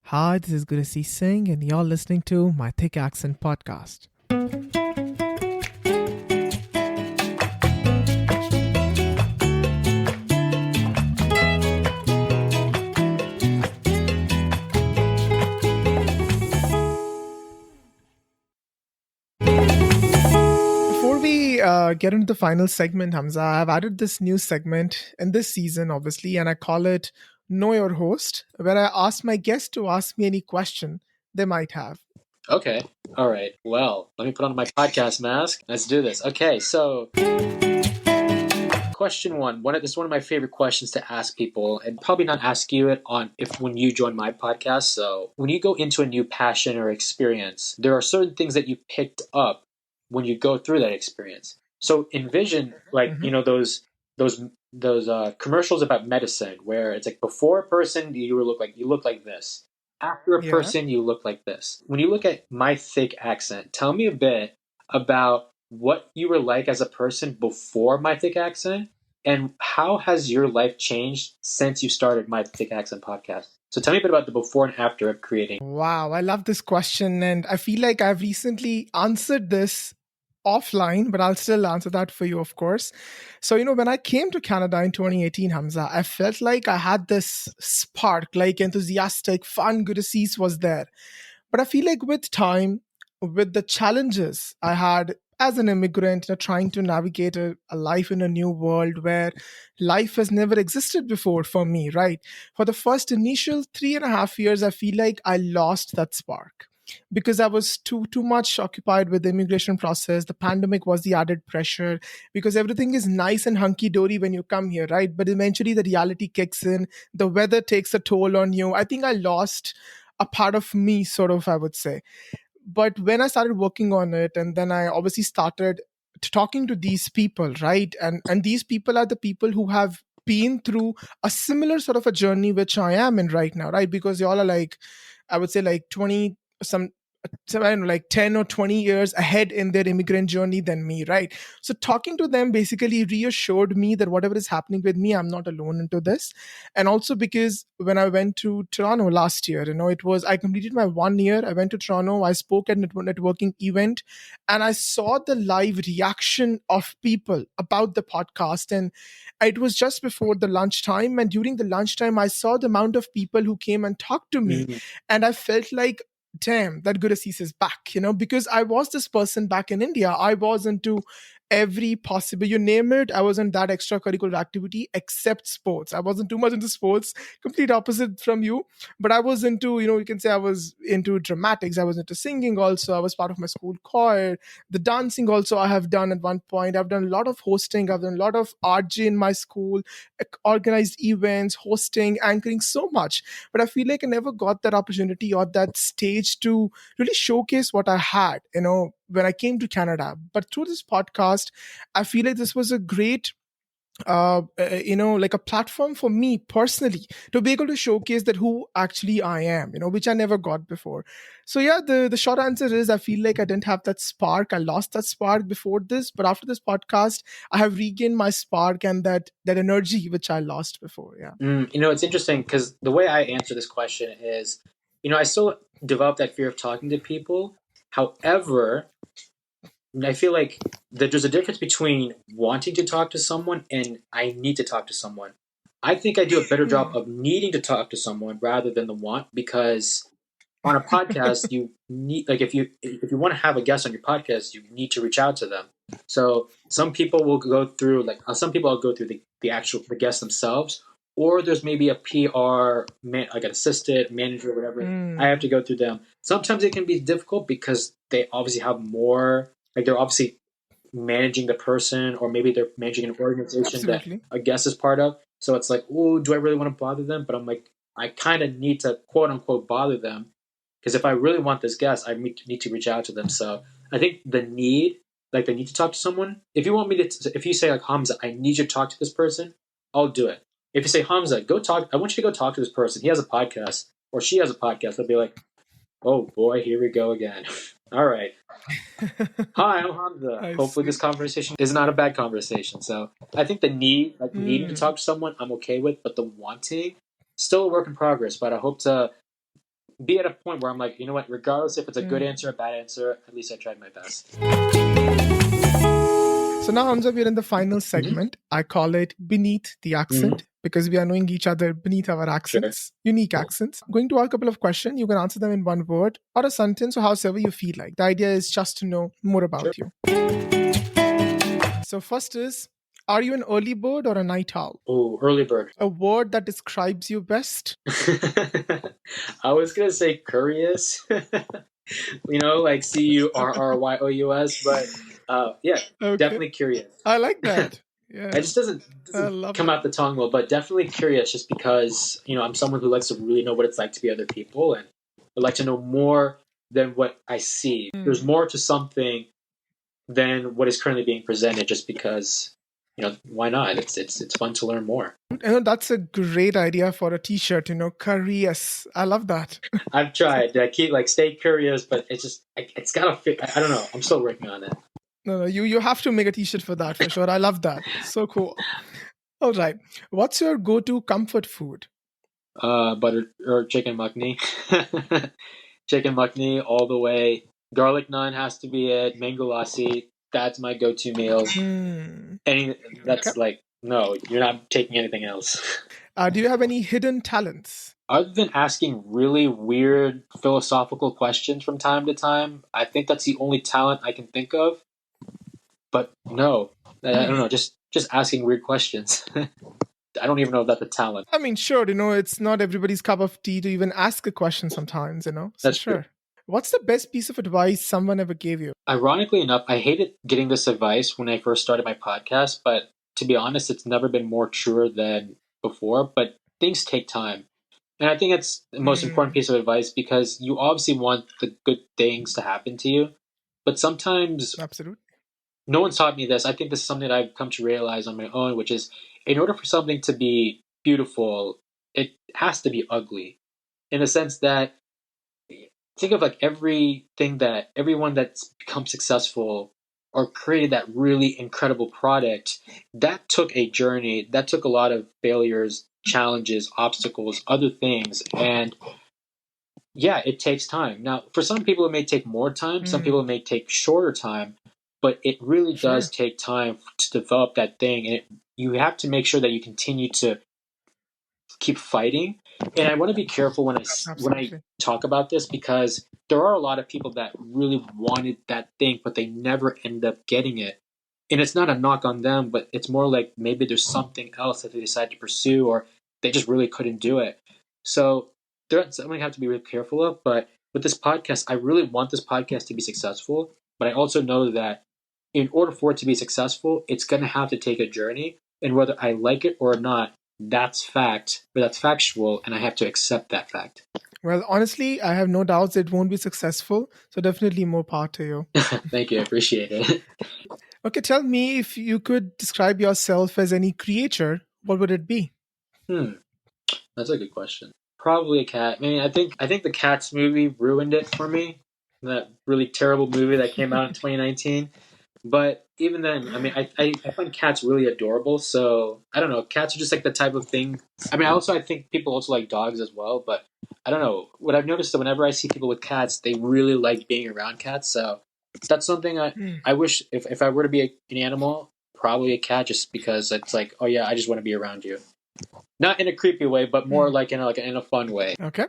Hi, this is Gurasi Singh, and you're listening to my Thick Accent podcast. Before we get into the final segment, Hamza, I've added this new segment in this season, obviously, and I call it Know Your Host, where I ask my guests to ask me any question they might have. Okay. All right. Well, let me put on my podcast mask. Let's do this. Okay. So, question one. This is one of my favorite questions to ask people, and probably not ask you it on if when you join my podcast. So, when you go into a new passion or experience, there are certain things that you picked up when you go through that experience. So, envision Mhm. those commercials about medicine where it's like before a person you look like this. After a Yeah. person, you look like this. When you look at my thick accent, tell me a bit about what you were like as a person before my thick accent, and how has your life changed since you started my thick accent podcast. So tell me a bit about the before and after of creating. Wow, I love this question. And I feel like I've recently answered this offline, but I'll still answer that for you, of course. So, when I came to Canada in 2018, Hamza, I felt like I had this spark, like enthusiastic, fun, good to see was there. But I feel like with time, with the challenges I had as an immigrant, trying to navigate a life in a new world where life has never existed before for me, right? For the first initial 3.5 years, I feel like I lost that spark because I was too much occupied with the immigration process. The pandemic was the added pressure because everything is nice and hunky dory when you come here, right? But eventually the reality kicks in. The weather takes a toll on you. I think I lost a part of me, sort of, I would say. But when I started working on it, and then I obviously started talking to these people, right? And these people are the people who have been through a similar sort of a journey which I am in right now, right? Because y'all are like, I would say like 20 some so I don't know, like 10 or 20 years ahead in their immigrant journey than me, right? So talking to them basically reassured me that whatever is happening with me, I'm not alone into this. And also because when I went to Toronto last year, I completed my 1 year. I went to Toronto, I spoke at networking event, and I saw the live reaction of people about the podcast. And it was just before the lunchtime. And during the lunchtime, I saw the amount of people who came and talked to me. Mm, And I felt like, damn, that good Assis is back, because I was this person back in India. I was into every possible, you name it, I was in that extracurricular activity except sports. I wasn't too much into sports, complete opposite from you. But I was into, you can say I was into dramatics, I was into singing also, I was part of my school choir, the dancing also I have done at one point. I've done a lot of hosting, I've done a lot of RJ in my school, organized events, hosting, anchoring, so much. But I feel like I never got that opportunity or that stage to really showcase what I had, when I came to Canada. But through this podcast, I feel like this was a great like a platform for me personally to be able to showcase that who actually I am, which I never got before. So yeah, the short answer is I feel like I didn't have that spark. I lost that spark before this, but after this podcast, I have regained my spark and that energy which I lost before. Yeah. it's interesting because the way I answer this question is, I still develop that fear of talking to people. However, I feel like that there's a difference between wanting to talk to someone and I need to talk to someone. I think I do a better job Hmm. of needing to talk to someone rather than the want, because on a podcast you need, like, if you want to have a guest on your podcast, you need to reach out to them. So some people will go through, like, some people will go through the guests themselves, or there's maybe a PR man, like an assistant manager or whatever. I have Hmm. to go through them. Sometimes it can be difficult because they obviously have more, like, they're obviously managing the person, or maybe they're managing an organization that Absolutely. a guest is part of. So it's like, oh, do I really want to bother them? But I'm like, I kind of need to, quote unquote, bother them, because if I really want this guest, I need to reach out to them. So I think the need to talk to someone. If you want me to, if you say like, Hamza, I need you to talk to this person, I'll do it. If you say, Hamza, go talk, I want you to go talk to this person. He has a podcast, or she has a podcast. I'll be like, oh boy, here we go again. All right. Hi, I'm Hamza. I Hopefully, this see. conversation is not a bad conversation. So I think the needing to Hmm. talk to someone, I'm okay with, but the wanting, still a work in progress. But I hope to be at a point where I'm like, you know what, regardless if it's a good Mm. answer or a bad answer, at least I tried my best. So now, Hamza, we're in the final Mm-hmm. segment. I call it Beneath the Mm-hmm. Accent because we are knowing each other beneath our Sure. accents, unique accents. I'm going to ask a couple of questions. You can answer them in one word or a sentence or however you feel like. The idea is just to know more Sure. about you. So, first is, are you an early bird or a night owl? Oh, early bird. A word that describes you best? I was gonna say curious, like Currys, but yeah, Okay. definitely curious. I like that. It Yeah. just doesn't I doesn't love come that. out the tongue well, but definitely curious, just because I'm someone who likes to really know what it's like to be other people, and would like to know more than what I see. There's Hmm. more to something than what is currently being presented, just because why not? It's fun to learn more. That's a great idea for a t-shirt, curious. I love that. I've tried to keep stay curious, but it's just it's gotta fit. I don't know. I'm still working on it. No, you have to make a t-shirt for that for sure. I love that. So cool. All right. What's your go-to comfort food? Butter or chicken makni. Chicken makni all the way. Garlic naan has to be it. Mango lassi. That's my go-to meal. Hmm. Any Okay. that's no, you're not taking anything else. Do you have any hidden talents? Other than asking really weird philosophical questions from time to time, I think that's the only talent I can think of. But no, I don't Hmm. know. Just asking weird questions. I don't even know if that's a talent. I mean, sure, it's not everybody's cup of tea to even ask a question sometimes. So That's true. sure. What's the best piece of advice someone ever gave you? Ironically enough, I hated getting this advice when I first started my podcast, but to be honest, it's never been more truer than before. But things take time. And I think it's the most important Hmm. piece of advice because you obviously want the good things to happen to you. But sometimes Absolutely. no one's taught me this. I think this is something that I've come to realize on my own, which is in order for something to be beautiful, it has to be ugly. In the sense that think of everyone that's become successful or created that really incredible product, that took a journey, that took a lot of failures, challenges, obstacles, other things. And yeah, it takes time. Now, for some people, it may take more time. Some people, Hmm. it may take shorter time. But it really does Sure. take time to develop that thing. And you have to make sure that you continue to keep fighting. And I want to be careful when I Absolutely. talk about this because there are a lot of people that really wanted that thing, but they never end up getting it. And it's not a knock on them, but it's more like maybe there's something else that they decide to pursue, or they just really couldn't do it. So there's something I have to be really careful of. But with this podcast, I really want this podcast to be successful. But I also know that in order for it to be successful, it's going to have to take a journey. And whether I like it or not, that's fact, or that's factual, and I have to accept that fact. Well, honestly, I have no doubts it won't be successful. So definitely more power to you. Thank you, I appreciate it. Okay, tell me if you could describe yourself as any creature, what would it be? Hmm, that's a good question. Probably a cat. I mean, I think the Cats movie ruined it for me. That really terrible movie that came out in 2019. But even then, I mean, I find cats really adorable. So I don't know. Cats are just like the type of thing. I mean, I think people also like dogs as well. But I don't know. What I've noticed that whenever I see people with cats, they really like being around cats. So that's something Hmm. I wish if I were to be an animal, probably a cat, just because it's like, oh yeah, I just want to be around you. Not in a creepy way, but more Hmm. like in a fun way. Okay.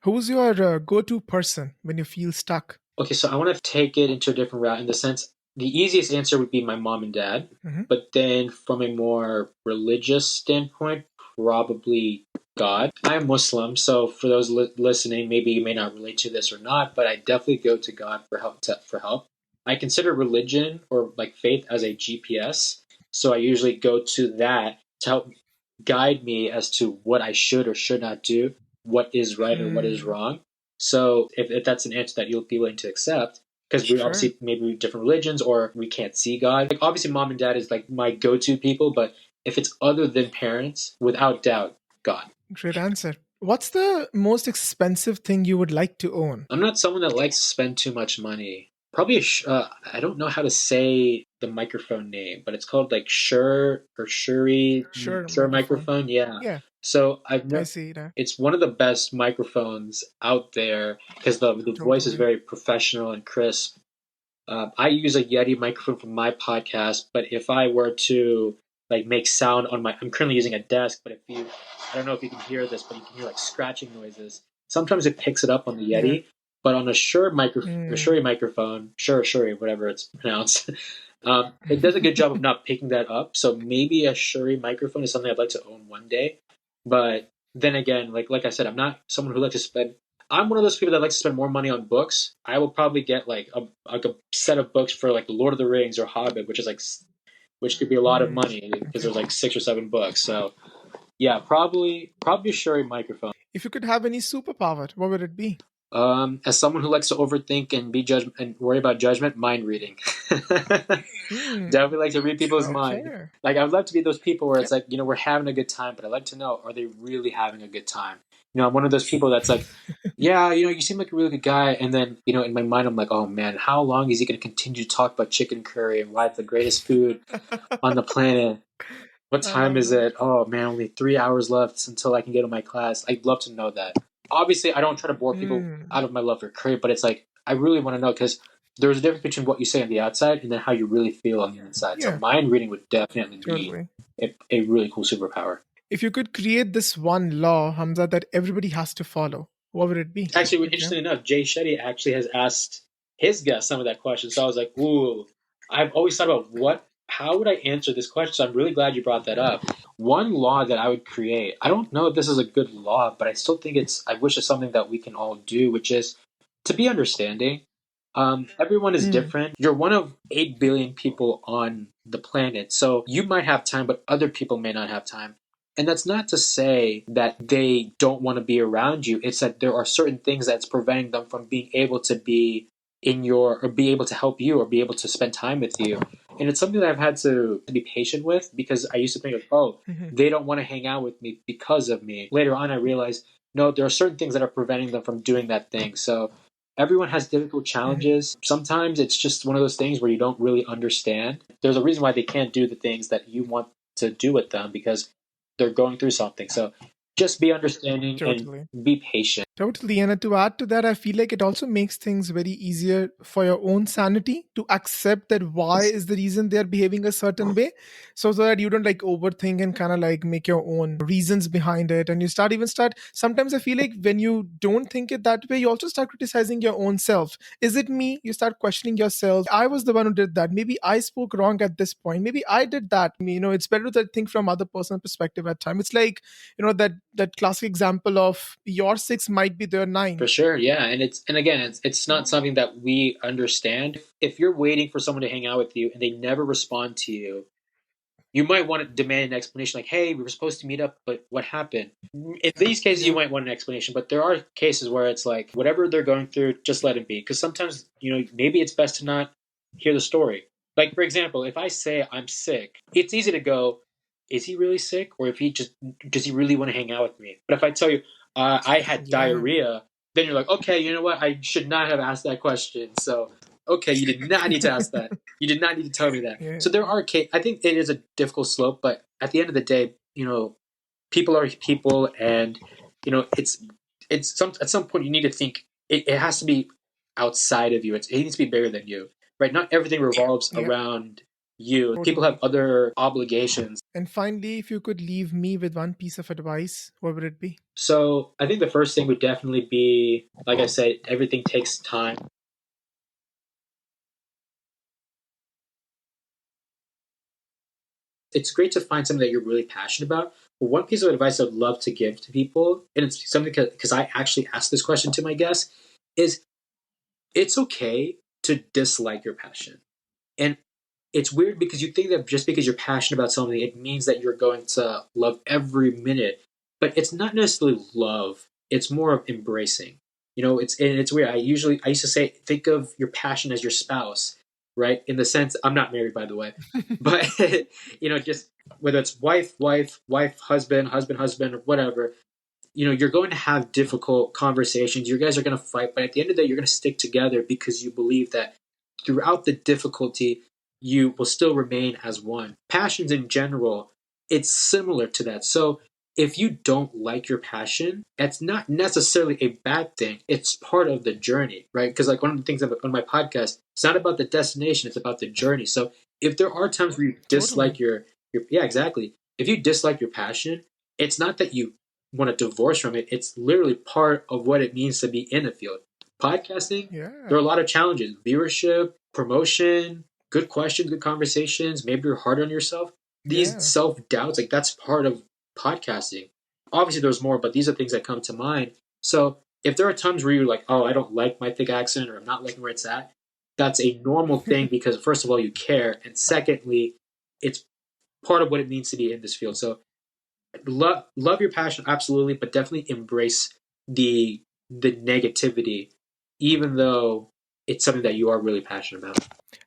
Who's your go-to person when you feel stuck? Okay, so I want to take it into a different route in the sense the easiest answer would be my mom and dad, Hmm. but then from a more religious standpoint, probably God. I'm Muslim, so for those listening, maybe you may not relate to this or not, but I definitely go to God for help. For help, I consider religion or like faith as a GPS, so I usually go to that to help guide me as to what I should or should not do, what is right or what is Hmm. wrong. So if that's an answer that you'll be willing to accept, because we Sure. obviously maybe different religions or we can't see God. Like obviously, mom and dad is like my go-to people, but if it's other than parents, without doubt, God. Great answer. What's the most expensive thing you would like to own? I'm not someone that likes to spend too much money. Probably I don't know how to say the microphone name, but it's called like Shure or Shuri Sure, Shure microphone. microphone. Yeah, Yeah. So I see that. it's one of the best microphones out there because the voice is Totally. very professional and crisp. I use a Yeti microphone for my podcast, but if I were to like make sound on I'm currently using a desk, but I don't know if you can hear this, but you can hear like scratching noises. Sometimes it picks it up on the Yeah. Yeti, but on a Mm. Shure microphone, Shure, whatever it's pronounced, it does a good job of not picking that up. So maybe a Shure microphone is something I'd like to own one day. But then again, like I said, I'm not someone who likes to spend. I'm one of those people that likes to spend more money on books. I will probably get like a set of books for like the Lord of the Rings or Hobbit, which could be a lot of Mm. money because Okay. there's like 6 or 7 books. So yeah, probably a Shure microphone. If you could have any superpower, what would it be? As someone who likes to overthink and be judge and worry about judgment, mind reading. Hmm. Definitely like to read people's mind. Okay. Like I would love to be those people where Yeah. it's like, we're having a good time, but I'd like to know, are they really having a good time? I'm one of those people that's like, yeah, you seem like a really good guy, and then, in my mind I'm like, oh man, how long is he going to continue to talk about chicken curry and why it's the greatest food on the planet? What I time love is that. it? Oh man, only 3 hours left until I can get to my class. I'd love to know that. Obviously, I don't try to bore people Hmm. out of my love for curry, but it's like I really want to know because there's a difference between what you say on the outside and then how you really feel on the inside. So Yeah. mind reading would definitely be Totally. a really cool superpower. If you could create this one law, Hamza, that everybody has to follow, what would it be? Actually, If you interesting enough, Jay Shetty actually has asked his guests some of that question. So I was like, ooh, I've always thought about how would I answer this question? So I'm really glad you brought that up. One law that I would create, I don't know if this is a good law, but I still think I wish it's something that we can all do, which is to be understanding. Everyone is Hmm. different. You're one of 8 billion people on the planet. So you might have time, but other people may not have time. And that's not to say that they don't want to be around you. It's that there are certain things that's preventing them from being able to be or be able to help you or be able to spend time with you. And it's something that I've had to be patient with because I used to think of, oh, Hmm. they don't want to hang out with me because of me. Later on, I realized, no, there are certain things that are preventing them from doing that thing. So everyone has difficult Hmm. challenges. Sometimes it's just one of those things where you don't really understand. There's a reason why they can't do the things that you want to do with them because they're going through something. So just be understanding and Totally. be patient. Totally. And to add to that, I feel like it also makes things very easier for your own sanity to accept that why is the reason they're behaving a certain way. So that you don't like overthink and kind of like make your own reasons behind it. And you sometimes I feel like when you don't think it that way, you also start criticizing your own self. Is it me? You start questioning yourself. I was the one who did that. Maybe I spoke wrong at this point. Maybe I did that. It's better to think from other person's perspective at time. It's like, that classic example of your six might be their For nine. sure, yeah, and again, it's not something that we understand. If you're waiting for someone to hang out with you and they never respond to you, you might want to demand an explanation, like, "Hey, we were supposed to meet up, but what happened?" In these cases, you Yeah. might want an explanation, but there are cases where it's like whatever they're going through, just let it be. Because sometimes, maybe it's best to not hear the story. Like, for example, if I say I'm sick, it's easy to go, "Is he really sick, or if he just does he really want to hang out with me?" But if I tell you I had Yeah. diarrhea, then you're like, "Okay, you know what? I should not have asked that question." So, okay, you did not need to ask that. You did not need to tell me that. Yeah. So there are I think it is a difficult slope, but at the end of the day, people are people, and it's at some point you need to think it has to be outside of you. It needs to be bigger than you, right? Not everything revolves Yeah. around you. People have Totally. other obligations. And finally, if you could leave me with one piece of advice, what would it be? So I think the first thing would definitely be, like I said, everything takes time. It's great to find something that you're really passionate about. But one piece of advice I'd love to give to people, and it's something because I actually asked this question to my guests, is it's okay to dislike your passion. And it's weird because you think that just because you're passionate about something, it means that you're going to love every minute. But it's not necessarily love. It's more of embracing. It's weird. I used to say, think of your passion as your spouse, right? In the sense, I'm not married, by the way, but just whether it's wife, husband, or whatever, you're going to have difficult conversations. You guys are going to fight, but at the end of the day, you're going to stick together because you believe that throughout the difficulty, you will still remain as one. Passions in general, it's similar to that. So if you don't like your passion, that's not necessarily a bad thing. It's part of the journey, right? Because like one of the things on my podcast, it's not about the destination, it's about the journey. So if there are times where you dislike Totally. your yeah, exactly. If you dislike your passion, it's not that you want to divorce from it. It's literally part of what it means to be in a field. Podcasting, there Yeah. are a lot of challenges: viewership, promotion, good questions, good conversations. Maybe you're hard on yourself. These Yeah. self doubts, like that's part of podcasting. Obviously, there's more, but these are things that come to mind. So if there are times where you're like, oh, I don't like my thick accent or I'm not liking where it's at, that's a normal thing because, first of all, you care. And secondly, it's part of what it means to be in this field. So love your passion, absolutely, but definitely embrace the negativity, even though it's something that you are really passionate about.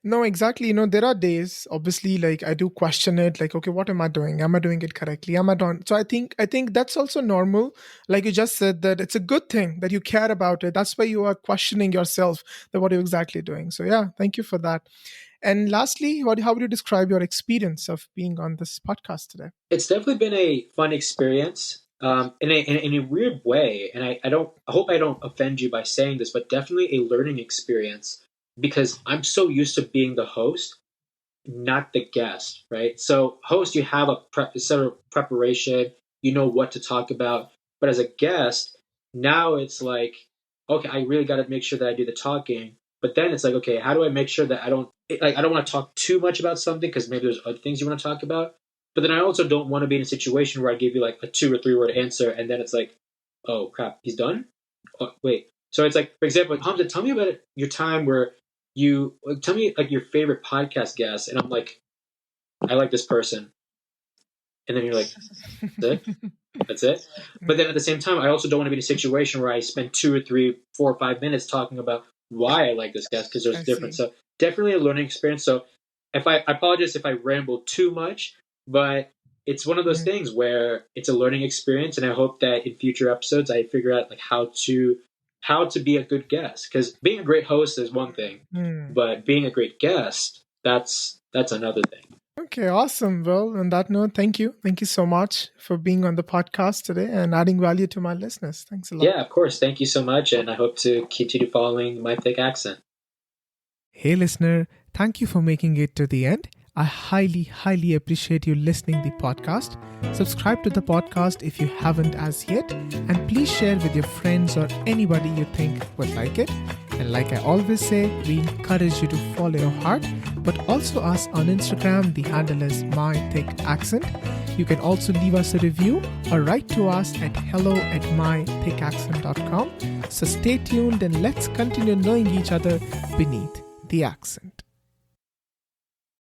No, exactly. There are days, obviously, like I do question it, like, okay, what am I doing? Am I doing it correctly? Am I done? So I think that's also normal. Like you just said, that it's a good thing that you care about it. That's why you are questioning yourself that what are you exactly doing. So yeah, thank you for that. And lastly, how would you describe your experience of being on this podcast today? It's definitely been a fun experience, in a weird way. And I hope I don't offend you by saying this, but definitely a learning experience because I'm so used to being the host, not the guest, right? So, host, you have a set of preparation, you know what to talk about. But as a guest, now it's like, okay, I really got to make sure that I do the talking. But then it's like, okay, how do I make sure that I don't want to talk too much about something because maybe there's other things you want to talk about. But then I also don't want to be in a situation where I give you like a 2 or 3 word answer and then it's like, oh crap, he's done. Oh, wait. So it's like, for example, Hamza, tell me about your time where you like, tell me like your favorite podcast guest, and I'm like, I like this person, and then you're like, that's it, that's it. But then at the same time, I also don't want to be in a situation where I spend 2 or 3, 4 or 5 minutes talking about why I like this guest because there's I different. see. So definitely a learning experience. So if I apologize if I ramble too much, but it's one of those Mhm. things where it's a learning experience, and I hope that in future episodes I figure out like how to be a good guest because being a great host is one thing, Hmm. but being a great guest that's another thing. Okay, awesome. Well, on that note, thank you. Thank you so much for being on the podcast today and adding value to my listeners. Thanks a lot. Yeah, of course. Thank you so much, and I hope to continue following my thick accent. Hey, listener, thank you for making it to the end. I highly, highly appreciate you listening the podcast. Subscribe to the podcast if you haven't as yet, and please share with your friends or anybody you think would like it. And like I always say, we encourage you to follow your heart, but also us on Instagram. The handle is mythickaccent. You can also leave us a review or write to us at hello@mythickaccent.com. So stay tuned and let's continue knowing each other beneath the accent.